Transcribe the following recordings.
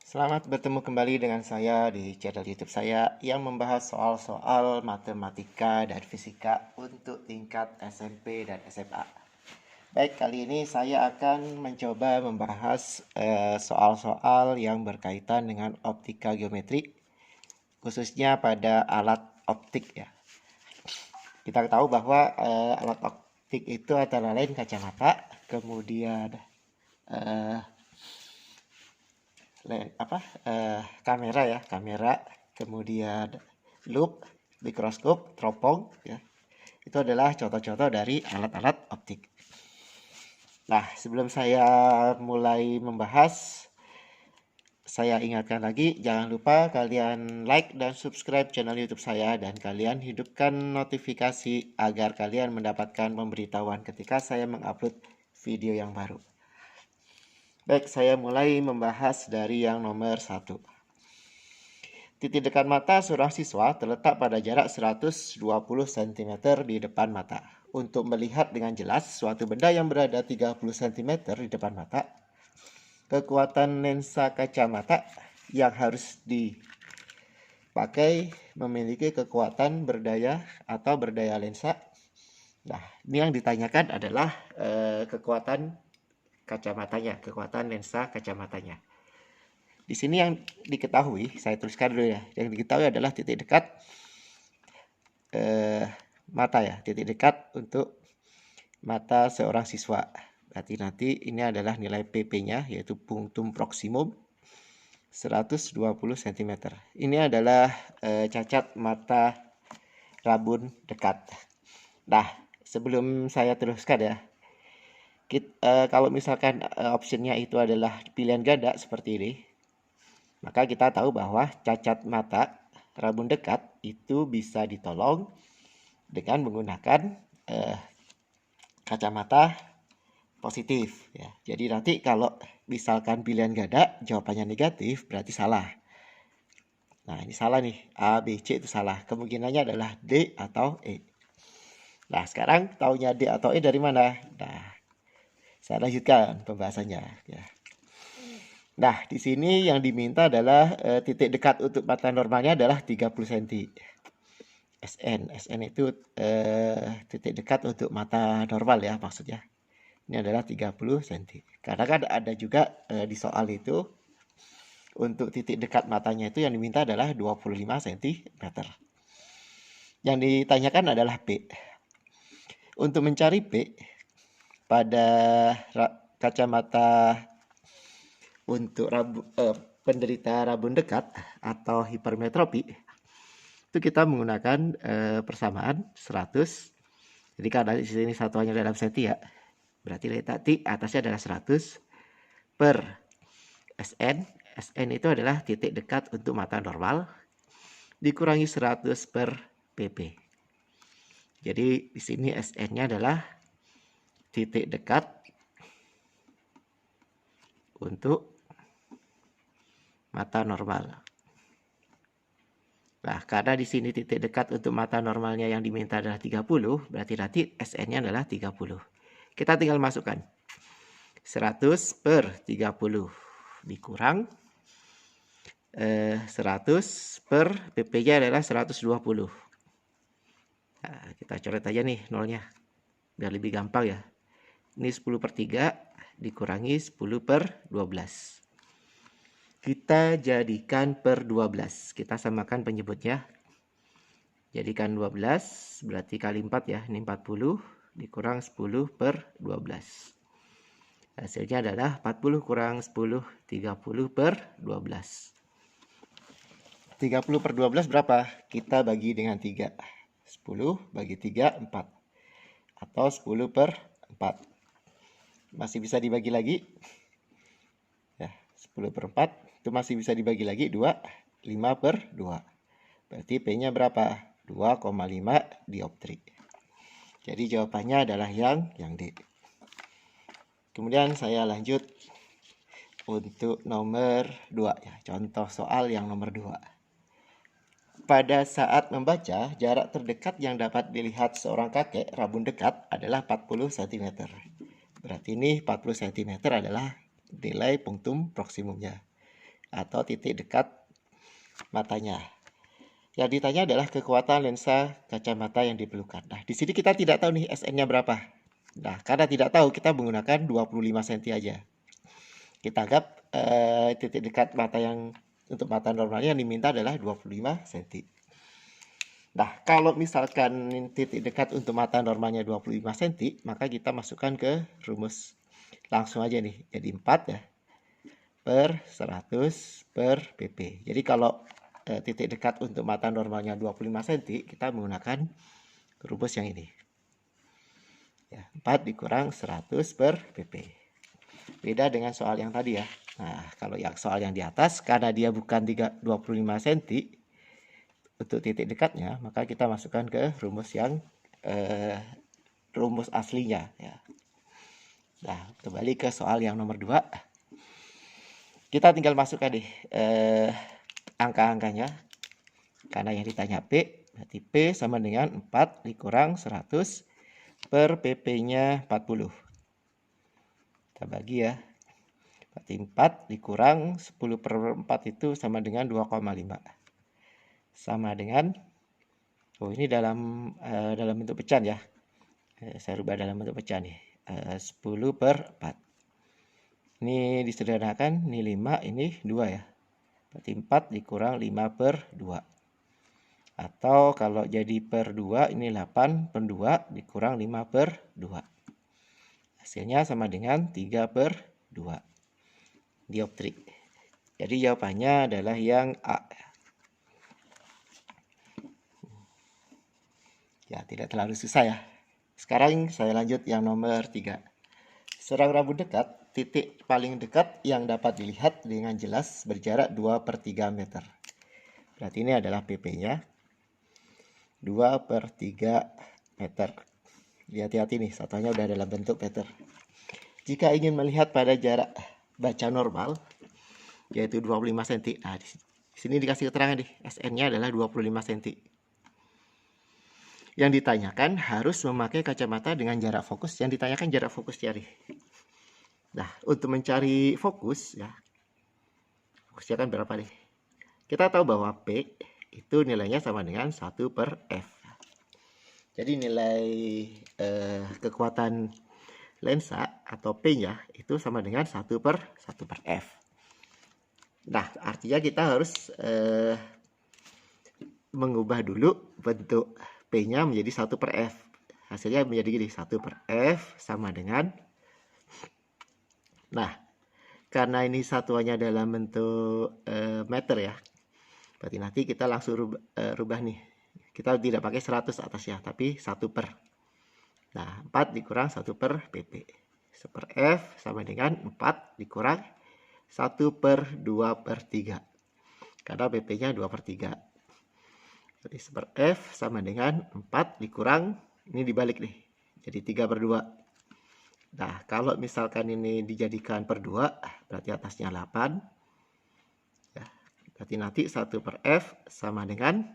Selamat bertemu kembali dengan saya di channel YouTube saya yang membahas soal-soal matematika dan fisika untuk tingkat SMP dan SMA. Baik, kali ini saya akan mencoba membahas soal-soal yang berkaitan dengan optika geometri, khususnya pada alat optik ya. Kita tahu bahwa alat optik itu antara lain kacamata, kemudian eh, kamera ya, kemudian loop, mikroskop, teropong ya. Itu adalah contoh-contoh dari alat-alat optik. Nah, sebelum saya mulai membahas, saya ingatkan lagi, jangan lupa kalian like dan subscribe channel YouTube saya dan kalian hidupkan notifikasi agar kalian mendapatkan pemberitahuan ketika saya mengupload video yang baru. Baik, saya mulai membahas dari yang nomor 1. Titik dekat mata seorang siswa terletak pada jarak 120 cm di depan mata. Untuk melihat dengan jelas suatu benda yang berada 30 cm di depan mata, kekuatan lensa kacamata yang harus dipakai memiliki kekuatan berdaya atau berdaya lensa. Nah, ini yang ditanyakan adalah kekuatan kacamatanya, kekuatan lensa kacamatanya. Di sini yang diketahui, saya tuliskan dulu ya. Yang diketahui adalah titik dekat mata ya, titik dekat untuk mata seorang siswa. Berarti nanti ini adalah nilai PP-nya, yaitu punktum proksimum 120 cm. Ini adalah cacat mata rabun dekat. Nah, sebelum saya teruskan ya, kalau misalkan optionnya itu adalah pilihan ganda seperti ini, maka kita tahu bahwa cacat mata rabun dekat itu bisa ditolong dengan menggunakan kacamata positif ya. Jadi nanti kalau misalkan pilihan ganda jawabannya negatif berarti salah. Nah, ini salah nih. A, B, C itu salah. Kemungkinannya adalah D atau E. Nah, sekarang taunya D atau E dari mana? Nah, saya lanjutkan pembahasannya ya. Nah, di sini yang diminta adalah titik dekat untuk mata normalnya adalah 30 cm. SN itu titik dekat untuk mata normal ya maksudnya. Ini adalah 30 cm. Karena kan ada juga di soal itu untuk titik dekat matanya itu yang diminta adalah 25 cm. Yang ditanyakan adalah P. Untuk mencari P pada kacamata untuk penderita rabun dekat atau hipermetropi, itu kita menggunakan persamaan 100. Jadi karena di sini satuannya dalam senti ya, berarti tadi atasnya adalah 100 per SN. SN itu adalah titik dekat untuk mata normal dikurangi 100 per PP. Jadi di sini SN-nya adalah titik dekat untuk mata normal. Nah, karena di sini titik dekat untuk mata normalnya yang diminta adalah 30, berarti nanti SN-nya adalah 30. Kita tinggal masukkan 100 per 30 dikurang 100 per PP-nya adalah 120. Nah, kita coret aja nih nolnya biar lebih gampang ya. Ini 10 per 3 dikurangi 10 per 12. Kita jadikan per 12. Kita samakan penyebutnya. Jadikan 12 berarti kali 4 ya. Ini 40 dikurang 10 per 12. Hasilnya adalah 40 kurang 10, 30 per 12. 30 per 12 berapa? Kita bagi dengan 3. 10 bagi 3, 4. Atau 10 per 4. Masih bisa dibagi lagi. Ya, 10 per 4 itu masih bisa dibagi lagi 2. 5 per 2. Berarti P-nya berapa? 2,5 dioptri. Jadi jawabannya adalah yang D. Kemudian saya lanjut untuk nomor 2 ya. Contoh soal yang nomor 2. Pada saat membaca, jarak terdekat yang dapat dilihat seorang kakek rabun dekat adalah 40 cm. Berarti ini 40 cm adalah nilai punktum proksimumnya. atau titik dekat matanya. Yang ditanya adalah kekuatan lensa kacamata yang diperlukan. Nah, di sini kita tidak tahu nih SN-nya berapa. Nah, karena tidak tahu, kita menggunakan 25 cm aja. Kita anggap titik dekat mata yang untuk mata normalnya yang diminta adalah 25 cm. Nah, kalau misalkan titik dekat untuk mata normalnya 25 cm, maka kita masukkan ke rumus. Langsung aja nih, jadi 4 ya, per 100 per pp. Jadi kalau titik dekat untuk mata normalnya 25 cm, kita menggunakan rumus yang ini. Ya, 4 dikurang 100 per pp. Beda dengan soal yang tadi ya. Nah, kalau yang soal yang di atas, karena dia bukan 25 cm untuk titik dekatnya, maka kita masukkan ke rumus yang rumus aslinya ya. Nah, kembali ke soal yang nomor 2. Kita tinggal masukkan deh angka-angkanya. Karena yang ditanya P, berarti P sama dengan 4 dikurang 100 per PP-nya 40. Kita bagi ya. Berarti 4 dikurang 10 per 4 itu sama dengan 2,5. Sama dengan, oh ini dalam bentuk pecahan ya. Saya rubah dalam bentuk pecahan nih. 10 per 4. Ini disederhanakan, ini 5, ini 2 ya. Berarti 4 dikurang 5 per 2. Atau kalau jadi per 2, ini 8 per 2 dikurang 5 per 2. Hasilnya sama dengan 3 per 2 dioptrik. Jadi jawabannya adalah yang A. Ya, tidak terlalu susah ya. Sekarang saya lanjut yang nomor 3. Serang rambut dekat, titik paling dekat yang dapat dilihat dengan jelas berjarak 2/3 meter. Berarti ini adalah PP-nya. 2/3 meter. Hati-hati nih, satunya udah dalam bentuk meter. Jika ingin melihat pada jarak baca normal, yaitu 25 cm. Nah, di sini dikasih keterangan nih, SN-nya adalah 25 cm. Yang ditanyakan harus memakai kacamata dengan jarak fokus. Yang ditanyakan jarak fokus cari. Nah, untuk mencari fokus ya, fokusnya kan berapa nih? Kita tahu bahwa P itu nilainya sama dengan 1 per F. Jadi nilai kekuatan lensa atau P-nya itu sama dengan 1 per F. Nah, artinya kita harus mengubah dulu bentuk P-nya menjadi 1 per F. Hasilnya menjadi gini, 1 per F sama dengan, nah, karena ini satuannya dalam bentuk meter ya, berarti nanti kita langsung rubah nih. Kita tidak pakai 100 atasnya, tapi 1 per. Nah, 4 dikurang 1 per PP. 1 per F sama dengan 4 dikurang 1 per 2 per 3. Karena PP-nya 2 per 3. Jadi 1 per F sama dengan 4 dikurang, ini dibalik nih, jadi 3 per 2. Nah, kalau misalkan ini dijadikan per 2, berarti atasnya 8. Ya, berarti nanti 1 per F sama dengan,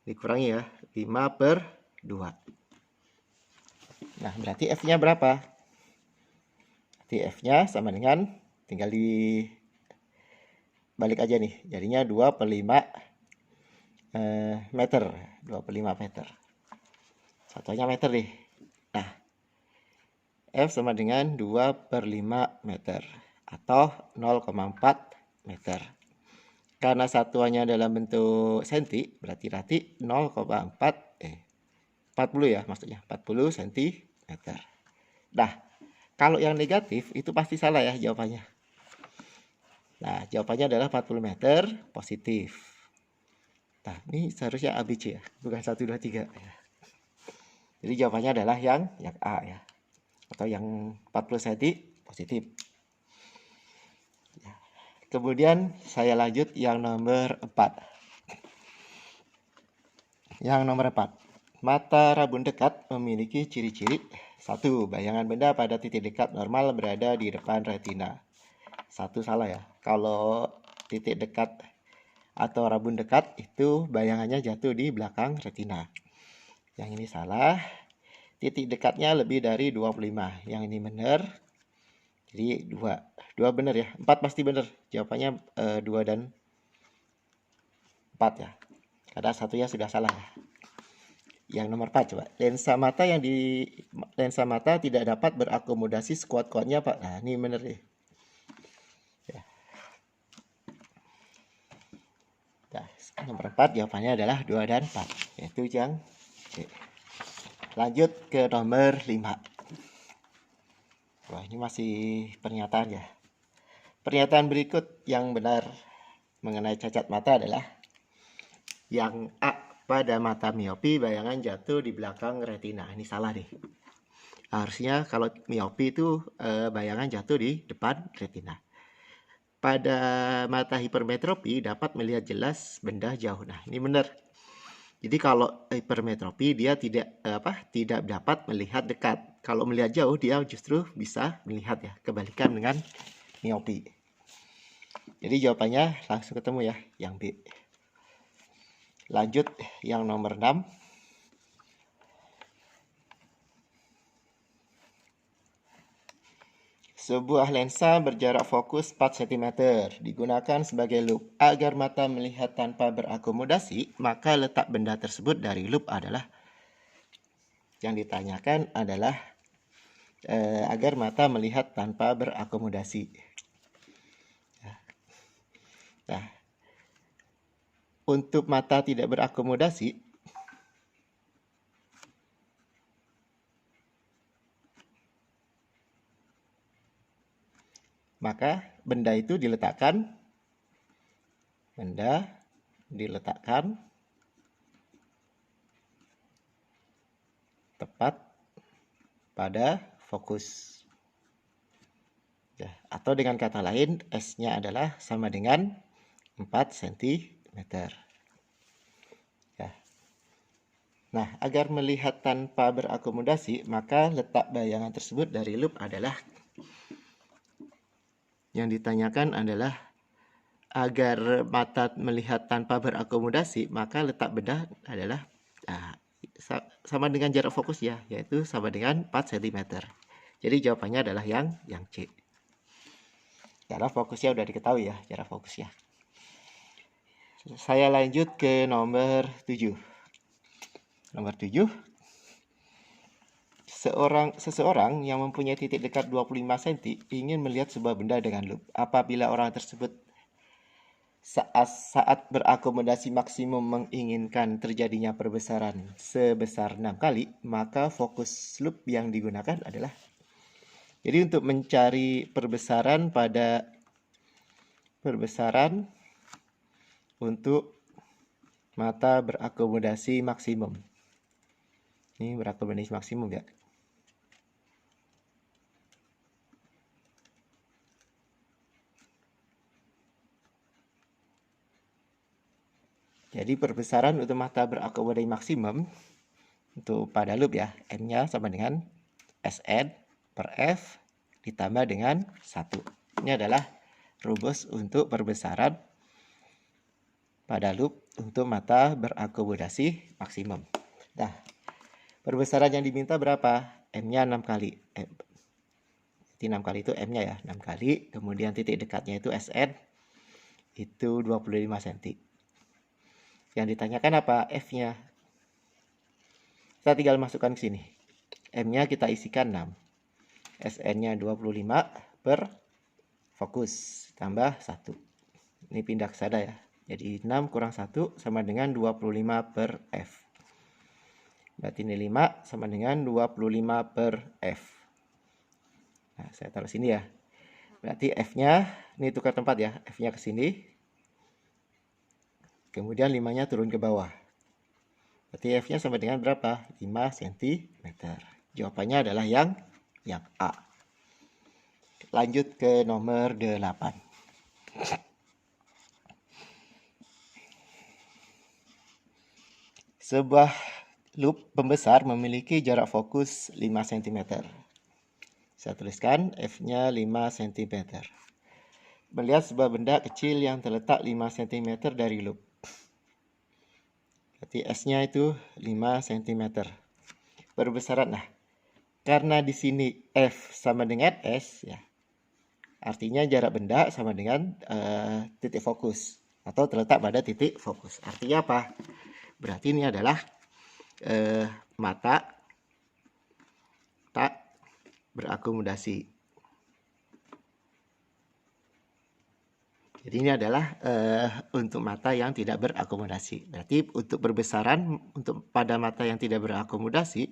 dikurangi ya, 5 per 2. Nah, berarti F-nya berapa? Berarti F-nya sama dengan, tinggal dibalik aja nih, jadinya 2 per 5 meter. 2 per 5 meter. Satunya meter nih. Nah, F sama dengan 2 per 5 meter atau 0,4 meter. Karena satuannya dalam bentuk senti, berarti 40 ya maksudnya, 40 cm. Nah, kalau yang negatif itu pasti salah ya jawabannya. Nah, jawabannya adalah 40 meter positif. Nah, ini seharusnya ABC ya, bukan 1, 2, 3 ya. Jadi jawabannya adalah yang A ya. Atau yang 40 cm positif. Ya. Kemudian saya lanjut yang nomor 4. Yang nomor 4. Mata rabun dekat memiliki ciri-ciri. 1. Bayangan benda pada titik dekat normal berada di depan retina. 1 salah ya. Kalau titik dekat atau rabun dekat itu bayangannya jatuh di belakang retina. Yang ini salah. Titik dekatnya lebih dari 25. Yang ini benar. Jadi 2 benar ya. 4 pasti benar. Jawabannya 2 dan 4 ya. Karena satunya sudah salah ya. Yang nomor 4 coba. Lensa mata tidak dapat berakomodasi sekuat-kuatnya, Pak. Nah, ini benar nih. Ya. Nah, nomor 4 jawabannya adalah 2 dan 4. Yaitu yang C. Lanjut ke nomor 5. Wah, ini masih pernyataan ya. Pernyataan berikut yang benar mengenai cacat mata adalah yang A. Pada mata miopi, bayangan jatuh di belakang retina. Ini salah nih. Harusnya kalau miopi itu bayangan jatuh di depan retina. Pada mata hipermetropi dapat melihat jelas benda jauh. Nah, ini benar. Jadi kalau hipermetropi dia tidak dapat melihat dekat. Kalau melihat jauh dia justru bisa melihat ya. Kebalikan dengan miopi. Jadi jawabannya langsung ketemu ya, yang B. Lanjut yang nomor 6. Sebuah lensa berjarak fokus 4 cm digunakan sebagai loop. Agar mata melihat tanpa berakomodasi, maka letak benda tersebut dari loop adalah, yang ditanyakan adalah agar mata melihat tanpa berakomodasi. Nah, untuk mata tidak berakomodasi, maka benda itu diletakkan tepat pada fokus. Ya, atau dengan kata lain, S-nya adalah sama dengan 4 cm. Ya. Nah, agar melihat tanpa berakomodasi, maka letak bayangan tersebut dari loop adalah, yang ditanyakan adalah agar mata melihat tanpa berakomodasi, maka letak benda adalah sama dengan jarak fokus ya, yaitu sama dengan 4 cm. Jadi jawabannya adalah yang C. Karena fokusnya udah diketahui ya, jarak fokusnya. Saya lanjut ke nomor 7. Nomor 7. Seseorang yang mempunyai titik dekat 25 cm ingin melihat sebuah benda dengan loop. Apabila orang tersebut saat berakomodasi maksimum menginginkan terjadinya perbesaran sebesar 6 kali, maka fokus loop yang digunakan adalah, jadi untuk mencari perbesaran untuk mata berakomodasi maksimum. Ini berakomodasi maksimum ya. Jadi perbesaran untuk mata berakomodasi maksimum untuk pada loop ya, M-nya sama dengan Sn per F ditambah dengan 1. Ini adalah rumus untuk perbesaran pada loop untuk mata berakomodasi maksimum. Nah, perbesaran yang diminta berapa? M-nya 6 kali. Jadi 6 kali itu M-nya ya, 6 kali. Kemudian titik dekatnya itu Sn, itu 25 cm. Yang ditanyakan apa? F-nya. Kita tinggal masukkan ke sini. M-nya kita isikan 6. Sn-nya 25 per fokus tambah 1. Ini pindah ke sana ya. Jadi 6 kurang 1 sama dengan 25 per F. Berarti ini 5 sama dengan 25 per F. Nah, saya taruh sini ya. Berarti F-nya, ini tukar tempat ya. F-nya ke sini. Kemudian 5-nya turun ke bawah. Berarti F-nya sama dengan berapa? 5 cm. Jawabannya adalah yang A. Lanjut ke nomor 8. Sebuah loop pembesar memiliki jarak fokus 5 cm. Saya tuliskan F-nya 5 cm. Melihat sebuah benda kecil yang terletak 5 cm dari loop. Berarti S-nya itu 5 cm. Perbesaran. Nah, karena di sini F sama dengan S ya. Artinya jarak benda sama dengan titik fokus atau terletak pada titik fokus. Artinya apa? Berarti ini adalah mata tak berakomodasi. Jadi ini adalah untuk mata yang tidak berakomodasi. Berarti untuk perbesaran untuk pada mata yang tidak berakomodasi,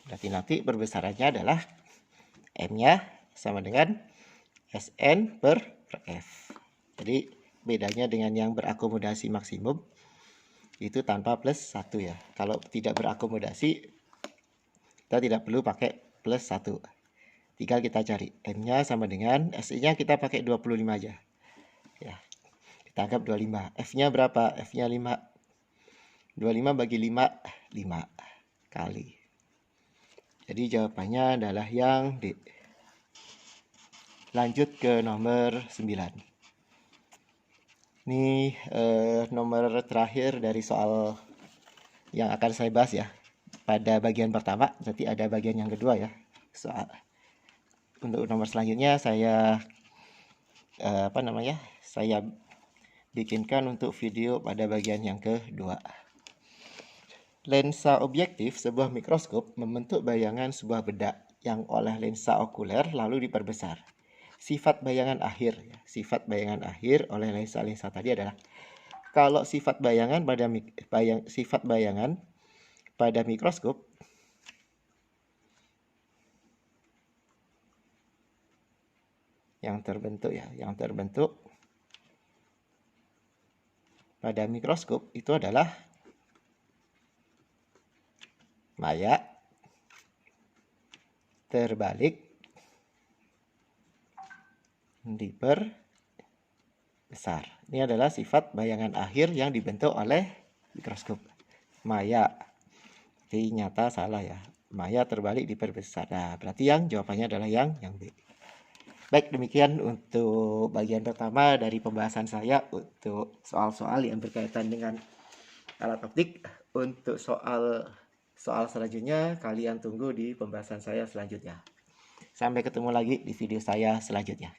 berarti nanti perbesarannya adalah M-nya sama dengan Sn per F. Jadi bedanya dengan yang berakomodasi maksimum itu tanpa plus 1 ya. Kalau tidak berakomodasi kita tidak perlu pakai plus 1. Tinggal kita cari M-nya sama dengan SI-nya kita pakai 25 aja. Ya. Kita anggap 25. F-nya berapa? F-nya 5. 25 bagi 5, 5 kali. Jadi jawabannya adalah yang D. Lanjut ke nomor 9. Ini nomor terakhir dari soal yang akan saya bahas ya. Pada bagian pertama, nanti ada bagian yang kedua ya. Soal untuk nomor selanjutnya saya saya bikinkan untuk video pada bagian yang kedua. Lensa objektif sebuah mikroskop membentuk bayangan sebuah benda yang oleh lensa okuler lalu diperbesar. Sifat bayangan akhir, sifat bayangan akhir oleh lensa-lensa tadi adalah kalau sifat bayangan pada mikroskop yang terbentuk pada mikroskop itu adalah maya terbalik diperbesar. Ini adalah sifat bayangan akhir yang dibentuk oleh mikroskop. Maya. Jadi nyata salah ya. Maya terbalik diperbesar. Nah, berarti yang jawabannya adalah yang B. Baik, demikian untuk bagian pertama dari pembahasan saya untuk soal-soal yang berkaitan dengan alat optik. Untuk soal selanjutnya kalian tunggu di pembahasan saya selanjutnya. Sampai ketemu lagi di video saya selanjutnya.